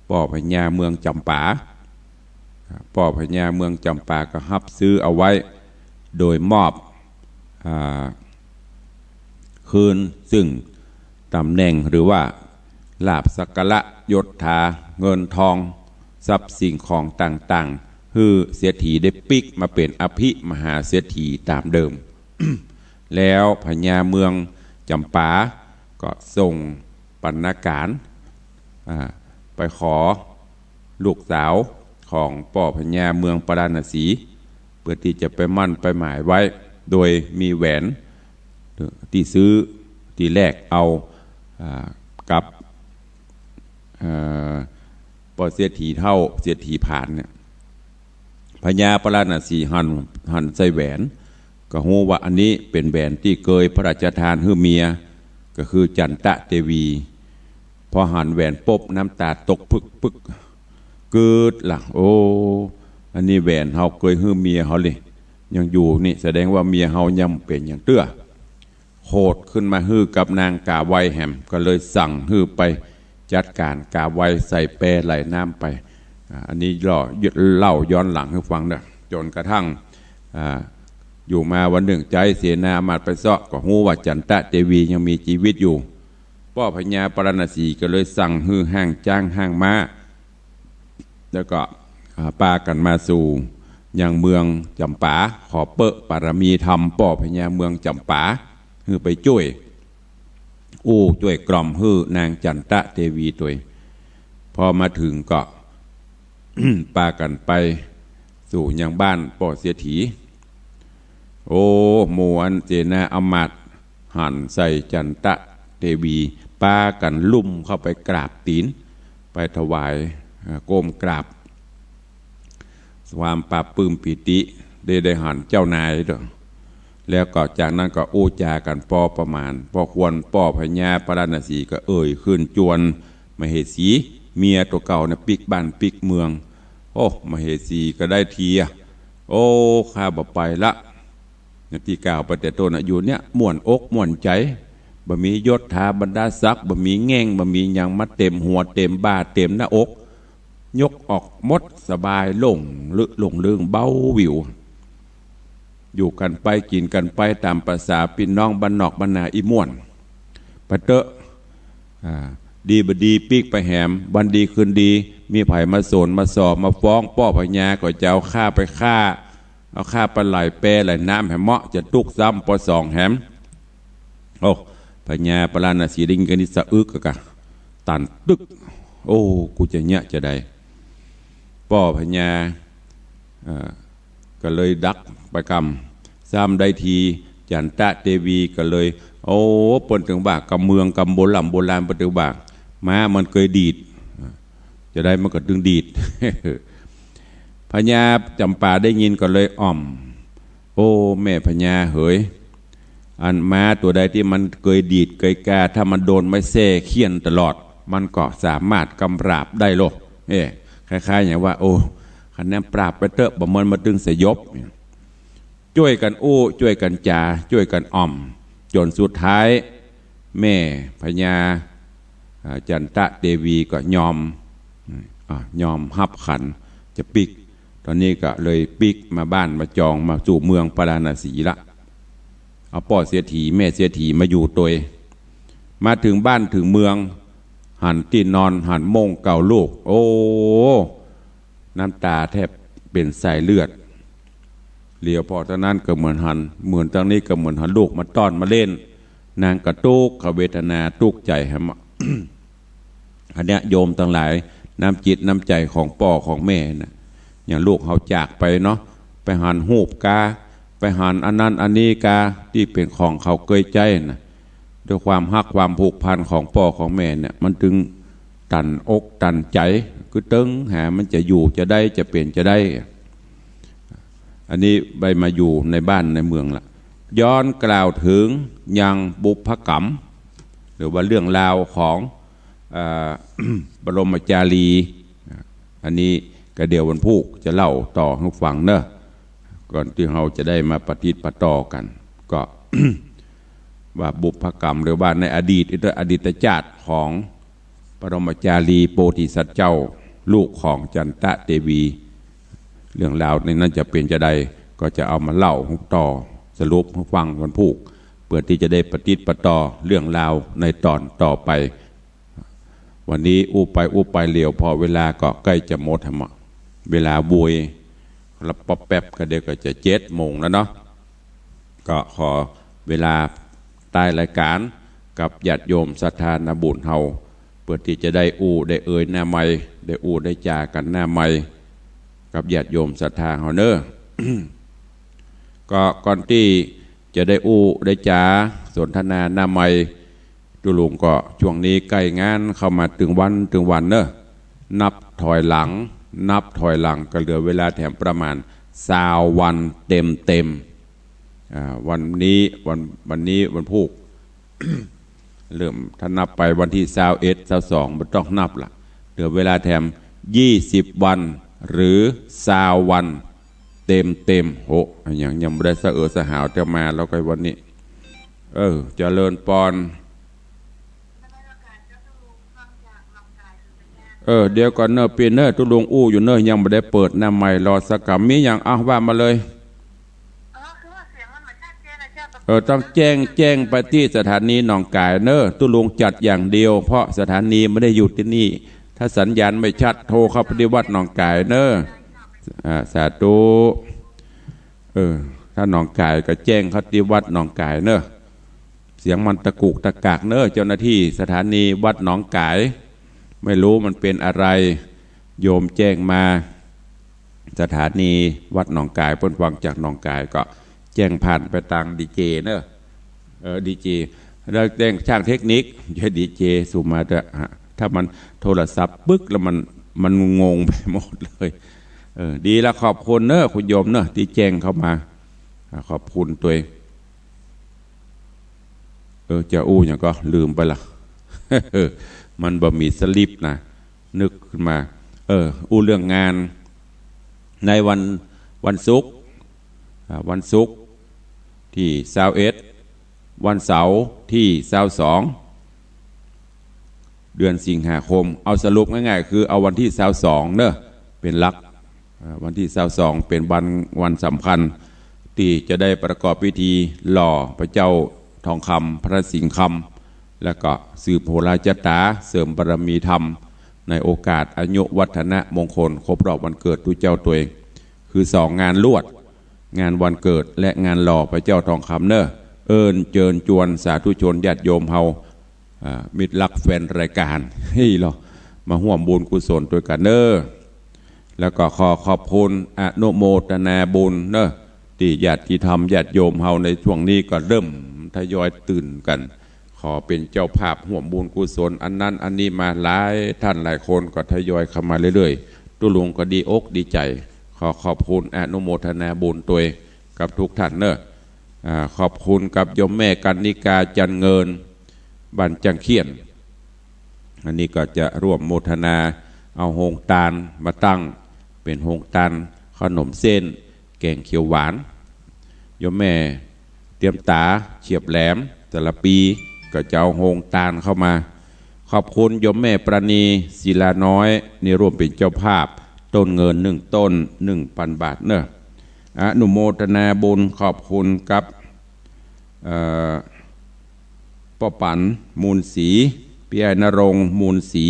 ป่อพญาเมืองจำปาป่อพญาเมืองจำปาก็รับซื้อเอาไว้โดยมอบคืนซึ่งตำแหน่งหรือว่าลาภสักการะยศถาเงินทองทรัพย์สิ่งของต่างๆคือเสียทีได้ปิกมาเป็นอภิมหาเสียทีตามเดิม แล้วพญาเมืองจำปาก็ส่งปรรณการไปขอลูกสาวของป่อพญาเมืองปราณสีเพื่อที่จะไปมั่นไปหมายไว้โดยมีแหวนที่ซื้อที่แรกเอากับป่อเสียทีเท่าเสียทีผ่านเนี่ยพญาปราณสีหันใส่แหวนก็ฮู้ว่าอันนี้เป็นแหวนที่เคยพระราชทานให้เมียก็คือจันตะเทวีพอหันแหวนปบน้ำตาตกพึกเกิดล่ะโอ้อันนี้แหวนเฮาเคยให้เมียเฮาเลยยังอยู่นี่แสดงว่าเมียเฮายังเป็นอย่างเตื้อโหดขึ้นมาฮื้อกับนางกาไวแหมก็เลยสั่งฮื้อไปจัดการกาไวใส่แปรไหลน้ำไปอันนี้เล่าย้อนหลังให้ฟังนะจนกระทั่งอยู่มาวันหนึ่งใจเสนามาไปเสาะก็ฮู้ว่าจันตะเทวียังมีชีวิตอยู่ป่อพญาปราณสีก็เลยสั่งฮื้อห้างจ้างห้างม้าแล้วก็ปากันมาสู่ยังเมืองจำปาขอเปิดปารมีธรรมป่อพญาเมืองจำปาฮื้อไปช่วยช่วยกล่อมฮื้อนางจันตะเทวีตัวพอมาถึงก็ ปากันไปสู่ยังบ้านป่อเสียทีโอ้หมู่อันเจนาอมาตย์หันใส่จันตะเทวีปากันลุ่มเข้าไปกราบตีนไปถวายก้มกราบความปราบปลื้มปิติได้หันเจ้านายด้วยแล้วก็จากนั้นก็อู้จากันพอประมาณพอควรป่อพญาปราณสีก็ขึ้นจวนมเหสีเมียตัวเก่าเนี่ยปิกบ้านปิกเมืองโอ้มเหสีก็ได้ทีโอ้ข้าบ่ไปละที่กล่าวไปแต่ต้นอยู่เนี่ยม่วนอกม่วนใจบ่มียศถาบรรดาศักดิ์บ่มีแง่งบ่มีหยังมาเต็มหัวเต็มบ่าเต็มหน้าอกยกออกมดสบายลงเรื่องเบาวิวอยู่กันไปกินกันไปตามภาษาพี่น้องบ้านนอกบ้านนาอีม่วนปะเตอะดีบดีปีกไปแหมบันดีคืนดีมีไผ่มาโซนมาสอบมาฟ้องป่อพญาก็จะเอาฆ่าไปฆ่าเอาฆ่าปลาไหลแปรไหลน้ำแหมเหมาะจะตุกซ้ำปอสองแหมโอ้พญาปราณสีดิงกันนิสะอึกกะตันตึกโอ้กูจะเนี้ยจะได้ป่อพญาก็เลยดักไปกรรมซ้ำได้ทีจันตะเทวีก็เลยโอ้ปนถึงบากกำเมืองกำโบราณปฏิบัติม้ามันเคยดีดจะได้มันก็ดึงดีด พญาจำปาได้ยินก็เลยอ่อมโอ้แม่พญาเหยอันม้าตัวใดที่มันเคยดีดเคยกาถ้ามันโดนไม่แซ่เคี่ยนตลอดมันก็สามารถกำราบได้โลคล้ายๆอย่างว่าโอ้คะแนนปราบไปเถอะบ่มันมาดึงสยบช่วยกันช่วยกันจาช่วยกันอ่อมจนสุดท้ายแม่พญา จันทะเทวีก็ยอมฮับขันจะปิกตอนนี้ก็เลยปิกมาบ้านมาจองมาสู่เมืองปาราณสีละเอาพ่อเสียถีแม่เสียถีมาอยู่ตัวมาถึงบ้านถึงเมืองหันตีนอนหันมงเก่าลูกโอ้น้ำตาแทบเป็นสายเลือดเหลียวพอตอนนั้นก็เหมือนตอนนี้ก็เหมือนหันลูกมาต้อนมาเล่นนางกระตุกขเวทนาตุกใจฮะ อันเนี้ยโยมทั้งหลายน้ำจิตน้ำใจของพ่อของแม่นะอย่างลูกเขาจากไปเนาะไปหันหูบกาไปหันอันนั้นอันนี้กาที่เป็นของเขาเกยใจนะด้วยความฮักความผูกพันของพ่อของแม่เนี่ยมันถึงตันอกตันใจคือตึงหามันจะอยู่จะได้จะเปลี่ยนจะได้อันนี้ไปมาอยู่ในบ้านในเมืองละย้อนกล่าวถึงยังบุพกรรมหรือว่าเรื่องราวของบรมจารีอันนี้ก็เดี๋ยววันพุธจะเล่าต่อให้ฟังเนอะก่อนที่เราจะได้มาปฏิบัติต่อกันก็ ว่าบุพกรรมหรือว่าในอดีตชาติของบรมจารีโพธิสัตว์เจ้าลูกของจันทะเทวีเรื่องราวในนั้นจะเป็นจะใดก็จะเอามาเล่าต่อสรุปให้ฟังวันพุธเพื่อที่จะได้ปฏิบัติต่อเรื่องราวในตอนต่อไปวันนี้อู้ไปเหลียวพอเวลาก็ใกล้จะหมดหมดเวลาบุยแล้วป๊อปแป๊บก็เดี๋ยวก็จะ7 โมงแล้วเนาะก็ขอเวลาใต้รายการกับญาติโยมศรัทธานาบุญเฮาเพื่อที่จะได้ได้เอ่ยหน้าไม้ได้ได้จากันหน้าไม้กับญาติโยมศรัทธาเฮาเนอะ ก็ก่อนที่จะได้ได้จาสนทนาหน้าไม้ตุลุงก็ช่วงนี้ใกล้งานเข้ามาถึงวันเนอะนับถอยหลังก็เหลือเวลาแถมประมาณ20 วันเต็มวันนี้วันพุธ เริ่มถ้านับไปวันที่21 22มันต้องนับละเหลือเวลาแถม20 วันหรือ20 วันเต็มโหยังไม่ได้สหาวจะมาแล้วก็วันนี้เจริญปอนเดี๋ยวก่อนเนอะเปลี่ยนเนอะตุลุงอยู่เนอะยังไม่ได้เปิดหน้าใหม่รอสักกำมีอย่างว่ามาเลยต้องแจ้งไปที่สถานีหนองกายเนอะตุลุงจัดอย่างเดียวเพราะสถานีไม่ได้อยู่ที่นี่ถ้าสัญญาณไม่ชัดโทรเข้าปฏิวัติหนองกายเนอะสาธุถ้าหนองกายก็แจ้งเข้าปฏิวัติหนองกายเนอะเสียงมันตะกุกตะกากเนอะเจ้าหน้าที่สถานีวัดหนองกายไม่รู้มันเป็นอะไรโยมแจ้งมาสถานีวัดหนองกายเพิ่นฟังจากหนองกายก็แจ้งผ่านไปทางดีเจเนอะดีเจแล้วแจ้งช่างเทคนิคใช้ดีเจสูมาแต่ถ้ามันโทรศัพท์ปึ๊กแล้วมันงงไปหมดเลยดีแล้วขอบคุณเนอะคุณโยมเนอะที่แจ้งเข้ามาขอบคุณตัวเองจะอย่างก็ลืมไปละ มันบ่มีสลิปนะนึกขึ้นมาเรื่องงานในวันศุกร์ที่21วันเสาร์ที่22เดือนสิงหาคมเอาสรุปง่ายๆคือเอาวันที่22เนอะเป็นหลักวันที่22เป็นวันสำคัญที่จะได้ประกอบพิธีหล่อพระเจ้าทองคำพระสิงห์คำแล้วก็สืบโหราชตาเสริมบารมีธรรมในโอกาสอายุวัฒนะมงคลครบรอบวันเกิดทุกเจ้าตัวเองคือ2 งานลวดงานวันเกิดและงานหล่อพระเจ้าทองคำเนอะเจิญจวนสาธุชนญาติโยมเฮามิตรรักแฟนรายการเรามาร่วมบุญกุศลด้วยกันเนอะแล้วก็ขอบคุณอนุโมทนาบุญเนอะที่ญาติธรรมญาติโยมเฮาในช่วงนี้ก็เริ่มทยอยตื่นกันขอเป็นเจ้าภาพร่วมบุญกุศลอันนั้นอันนี้มาหลายท่านหลายคนก็ทยอยเข้ามาเรื่อยๆตุลุงก็ดีอกดีใจขอบคุณอนุโมทนาบุญตัวกับทุกท่านเนอะขอบคุณกับโยมแม่กันนิกาจันเงินบ้านจังเขียนอันนี้ก็จะร่วมโมทนาเอาโฮงตาลมาตั้งเป็นโฮงตาลขนมเส้นแกงเขียวหวานโยมแม่เตรียมตาเฉียบแหลมแต่ละปีก็จะเอาโฮงตาลเข้ามาข อบคุณโยมแม่ประณีศิลาน้อยนี่ร่วมเป็นเจ้าภาพต้นเงิน1 ต้น 1,000 บาทเนอะอนุโมทนาบุญขอบคุณกับป้อปันมูลศรีพี่ไอ้นรงค์มูลศรี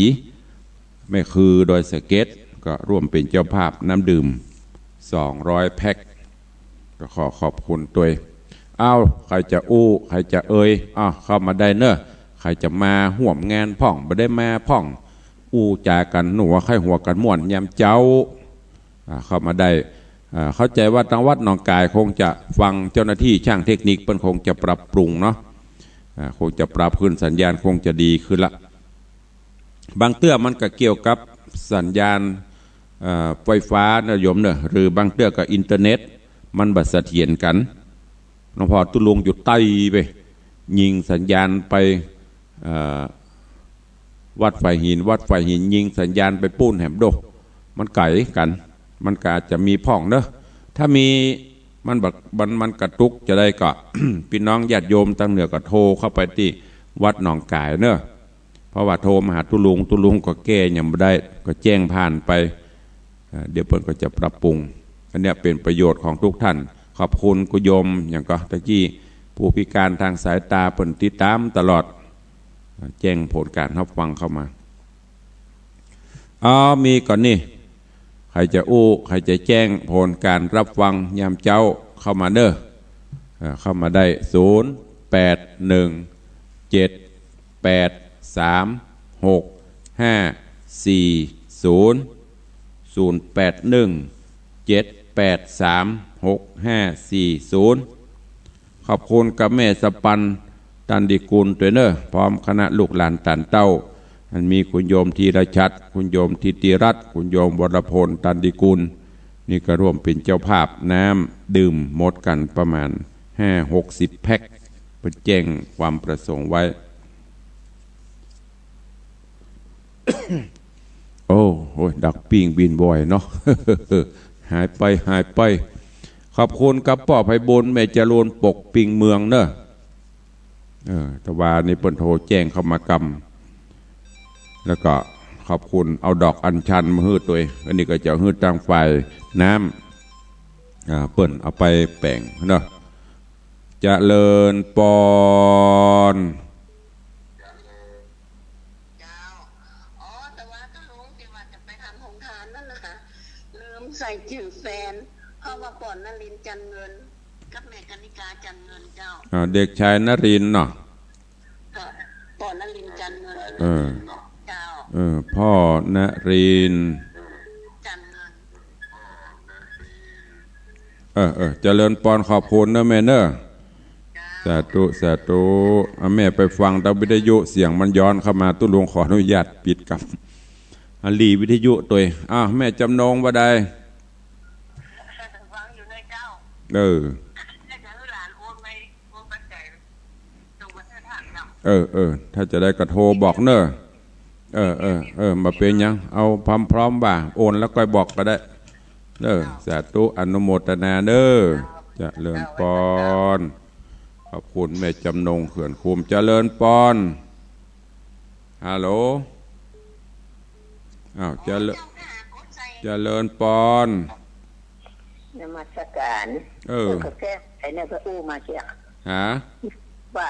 ไม่คือโดยสเก็ตก็ร่วมเป็นเจ้าภาพน้ำดื่ม200 แพ็คก็ขอบคุณตัวอ้าวใครจะอู้ใครจะเข้ามาได้เนอะใครจะมาห่วมงานพ่องไม่ได้มาพ่องอู้จากันหนูว่าใครหัวกันม่วนยำเจ้าเข้ามาได้เข้าใจว่าทางวัดหนองกายคงจะฟังเจ้าหน้าที่ช่างเทคนิคเป็นคงจะปรับปรุงเนาะคงจะปรับขึ้นสัญญาณคงจะดีขึ้นละบางเตื้อมันก็เกี่ยวกับสัญญาณไฟฟ้านะโยมเนอะหรือบางเตื้อกับอินเทอร์เน็ตมันบัดเสถียรกันหลวงพ่อตุลงอยู่ใต้ไปยิงสัญญาณไปวัดไฟหินยิงสัญญาณไปปูนแหมโดมันไก่กันมันก็อาจจะมีพ่องเนอะถ้ามีมันกระตุกจะได้ก็ พี่น้องญาติโยมตั้งเหนือก็โทรเข้าไปที่วัดหนองกายเนอะเพราะว่าโทรมาหาตุลุงก็แก้ยังไม่ได้ก็แจ้งผ่านไปเดี๋ยวเพิ่นก็จะปรับปรุงอันนี้เป็นประโยชน์ของทุกท่านขอบคุณกุโยมอย่างก็ตะกี้ผู้พิการทางสายตาเพิ่นติดตามตลอดแจ้งผลการรับฟังเข้ามามีก่อนนี่ใครจะใครจะแจ้งผลการรับฟังยามเจ้าเข้ามาเด้อเข้ามาได้ขอบคุณกับแม่สปันตันดิกุลตัวเนอพร้อมคณะลูกหลานตันเต้ามันมีคุณโยมธีรชัดคุณโยมทิติรัตน์คุณโยมวรพลตันดิกุลนี่ก็ร่วมเป็นเจ้าภาพน้ำดื่มหมดกันประมาณ50-60 แพ็คเป็นแจ้งความประสงค์ไว้ โอ้โหดักปิ้งบินบ่อยเนาะ หายไปขอบคุณกับป่อไพบุญแม่เจริญปกปิงเมืองเนอะตะวานี่เปิ้นโทรแจ้งเข้ามากำแล้วก็ขอบคุณเอาดอกอัญชันมาฮื้อตัวอันนี้ก็จะฮื้อทางไฟน้ำเปิ้นเอาไปแป่งเนอะเจริญปอนใส่จื่อแฟนเพราะว่าก่อนนรินทร์จันเงินกับแม่กนิกาจันเงินเจ้าเด็กชายนรินทร์เนาะก่อนนรินทร์จันเงินเจ้าพ่อนรินทร์จันเงินเจริญปอนขอบคุณนะแม่เนอะสาธุแม่ไปฟังดาววิทยุเสียงมันย้อนเข้ามาตุ้ลุงขออนุญาตปิดกับลีวิทยุตัวแม่จำนงว่าได้ฟังอยู่ในเจ้าถ้าจะได้กระโทรบอกเนอะมาเป็นยังเอาพร้อมบ่าโอนแล้วก็บอกก็ได้สาธุอนุโมทนาเด้อเจริญปอนขอบคุณแม่จำนงเขื่อนคุมเจริญปอนฮัลโหลเจริญปอนนมัสการก็แค่ไอ้เนี่ยก็อู้มาเชียว่า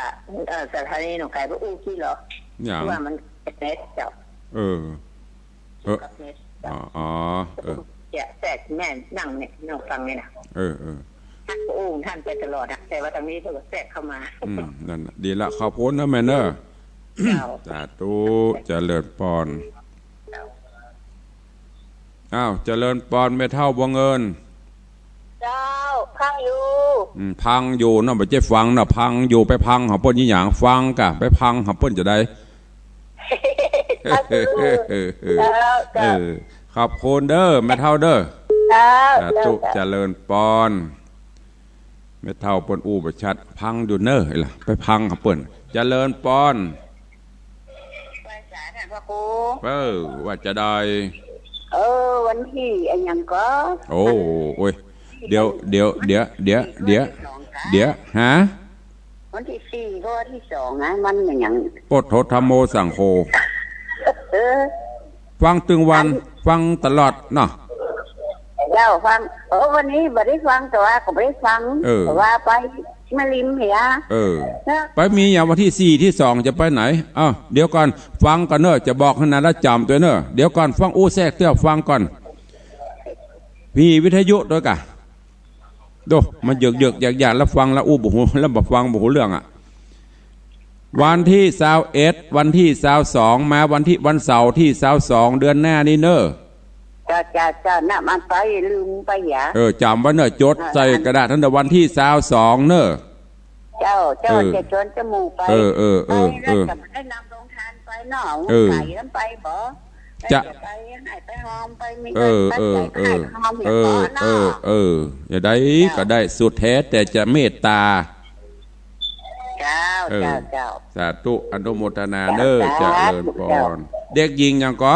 สถานีหนองคายก็อู้ที่เหรอว่ามันเน็ตเจ้าแทรกแม่นั่งเนี่ยนั่งฟังเนี่ยนะท่านอู้ท่านไปตลอดนะแต่ว่าตรงนี้เพิ่งแทรกเข้ามานั่นดีละขอบคุณนะแม่เนอะสาธุเจริญปอนเจริญปอนไม่เท่าบังเอิญเจ้าพังอยู่นะไม่ใช่ฟังนะพังอยู่ไปพังหาเปิ้นยี่หยางฟังกะไปพังหาเปิ้นจะได้ขอบคุณเด้อไม่เท่าเด้อตุเจริญปอนไม่เท่าเปิ้นอู้ประชัดพังอยู่เน้อล่ะไปพังหาเปิ้นเจริญปอนไปศาลน่ะพ่อครูว่าจะได้วันที่อันยังก็โอ้ยเดี๋ยวฮะวันที่4ก็วันที่2นะมันอย่างปดโทธรรมโมสังโฆ ฟังตึงวันฟังตลอดเนาะเจ้าฟังวันนี้บ่ได้ฟังแต่ว่าก็ไม่ได้ฟังแต่ว่าไปมาลิมเหียไปมีอย่างวันที่4ที่2จะไปไหนเดี๋ยวก่อนฟังก่อนเนอะจะบอกให้นานแล้วจำตัวเนอะเดี๋ยวก่อนฟังอู้แทรกเตี้ยฟังก่อนพี่วิทยุด้วยกะดูมันเยอะอยากแล้วฟังแล้วอู้บุหูแล้วบอกฟังบุหูเรื่องวันที่21วันที่22มาวันเสาร์ที่22เดือนหน้านี่เนอะจะน่ะมันไปลืมไปอย่าจำไว้เนอะจดใส่กระดาษทั้งแต่วันที่22เนอะเจ้าจะจนจมูกไปได้นำโรงทานไปหน่อไก่น้ำไปบ่จะไปให้ไปหอมไปมีเงินไปให้หอมอย่างก่อนเนาะอย่าได้ก็ได้สุดแท้แต่จะเมตตาเจ้าสาธุอนุโมทนาเด้อเจริญพรเด็กหญิงยังก็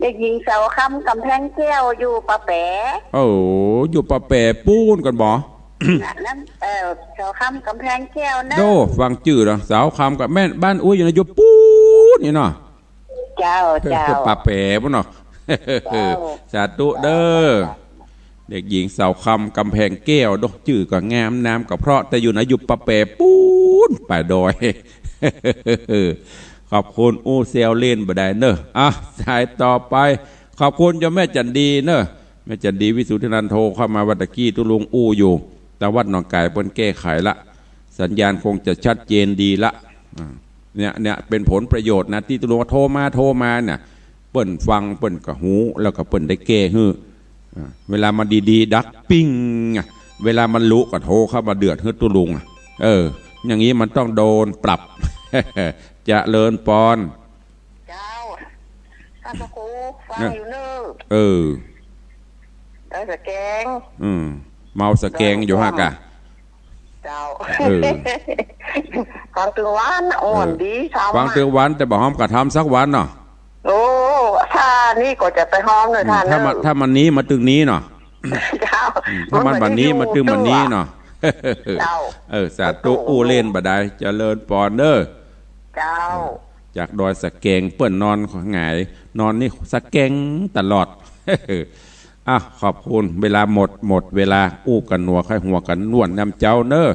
เด็กหญิงเสาคำกำแพงแก้วอยู่ปะแปะอยู่ปะแปะปูนกันบ่นั่นเสาคำกำแพงแก้วนะโดฟังจื่อเนาะเสาคำกับแม่บ้านอุ้ยอยู่ในอยู่ปูนนี่เนาะเจ้าปะแปะบ่เนาะสาธุเด้อเด็กหญิงเสาคำกำแพงแก้วดอกจื่อก็งามน้ำก็เพราะแต่อยู่ในอยู่ปะแปะปูนป่าดอยขอบคุณอู้เซลเล่นบ่ได้เนอะสายต่อไปขอบคุณเจ้าแม่จันดีเนอะแม่จันดีวิสุทธินันโทเข้ามาวัดตะกี้ตุลุงอู้อยู่แต่วัดหนองไก่เปิ้นแก้ไขละสัญญาณคงจะชัดเจนดีละเนี่ยเป็นผลประโยชน์นะที่ตุลุงโทรมาเนี่ยเปิ้นฟังเปิ้นก็หูแล้วก็เปิ้นได้แก้ฮื้อเวลามันดีๆดักปิ้งเวลามันลุก็โทรเข้ามาเดือดฮื้อตุลุงอย่างนี้มันต้องโดนปรับจะเลินปอนเจ้าข้าพเจ้าฟังอยู่เนอะสแกงเมาสแกงอยู่ฮะกะเจ้าฟังถึงวันอ่อนดีฟังถึงวันแต่บอกห้อมกระทำสักวันเนาะถ้านี่ก็จะไปห้องเลยท่านถ้ามันนี้มาตึงนี้เนาะถ้ามันบันนี้มาตึงมันนี้เนาะสาธุอู้เล่นบ่ได้เจริญปอนเด้อจากดอยสะแกงเปิ้นนอนหงายนอนนี่สะแกงตลอดขอบคุณเวลาหมดเวลาอู้กันนัวค่อยหัวกันนวลนำเจ้าเนอ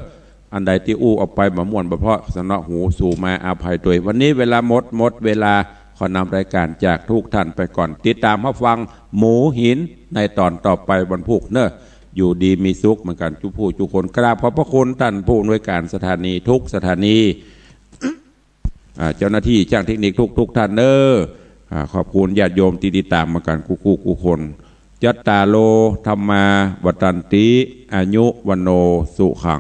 อันใดที่อู้ออกไปบ่ม่วนบ่เพราะสนอหูสู่มาอาภัยด้วยวันนี้เวลาหมดเวลาขอนำรายการจากทุกท่านไปก่อนติดตามรับฟังหมูหินในตอนต่อไปวันพุธเนออยู่ดีมีสุขเหมือนกันทุกคนกราบขอบพระคุณท่านผู้อำนวยการสถานีทุกสถานีเจ้าหน้าที่จ้างเทคนิคทุกท่านเนอขอบคุณญาติโยมที่ติดตามมากันกูคนยัตตาโลธรรมาวัตันติอายุวันโนสุขัง